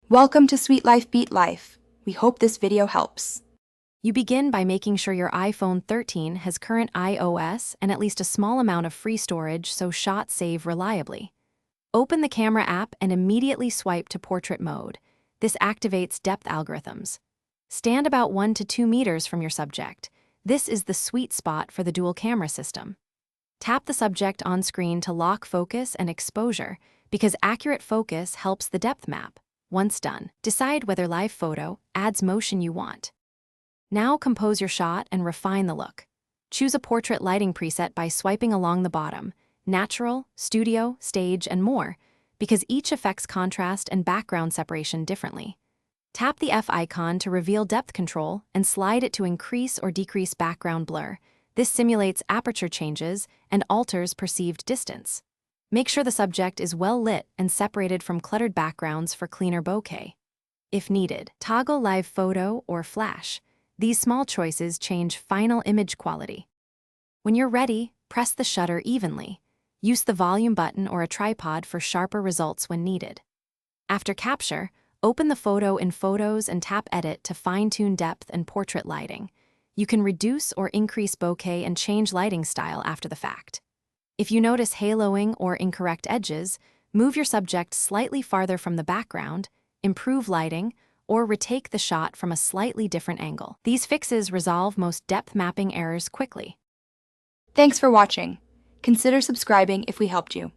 Welcome to Sweet Life Beat Life. We hope this video helps. You begin by making sure your iPhone 13 has current iOS and at least a small amount of free storage so shots save reliably. Open the camera app and immediately swipe to portrait mode. This activates depth algorithms. Stand about 1 to 2 meters from your subject. This is the sweet spot for the dual camera system. Tap the subject on screen to lock focus and exposure because accurate focus helps the depth map. Once done, decide whether live photo adds motion you want. Now compose your shot and refine the look. Choose a portrait lighting preset by swiping along the bottom, natural, studio, stage, and more, because each affects contrast and background separation differently. Tap the F icon to reveal depth control and slide it to increase or decrease background blur. This simulates aperture changes and alters perceived distance. Make sure the subject is well lit and separated from cluttered backgrounds for cleaner bokeh. If needed, toggle live photo or flash. These small choices change final image quality. When you're ready, press the shutter evenly. Use the volume button or a tripod for sharper results when needed. After capture, open the photo in Photos and tap Edit to fine-tune depth and portrait lighting. You can reduce or increase bokeh and change lighting style after the fact. If you notice haloing or incorrect edges, move your subject slightly farther from the background, improve lighting, or retake the shot from a slightly different angle. These fixes resolve most depth mapping errors quickly. Thanks for watching. Consider subscribing if we helped you.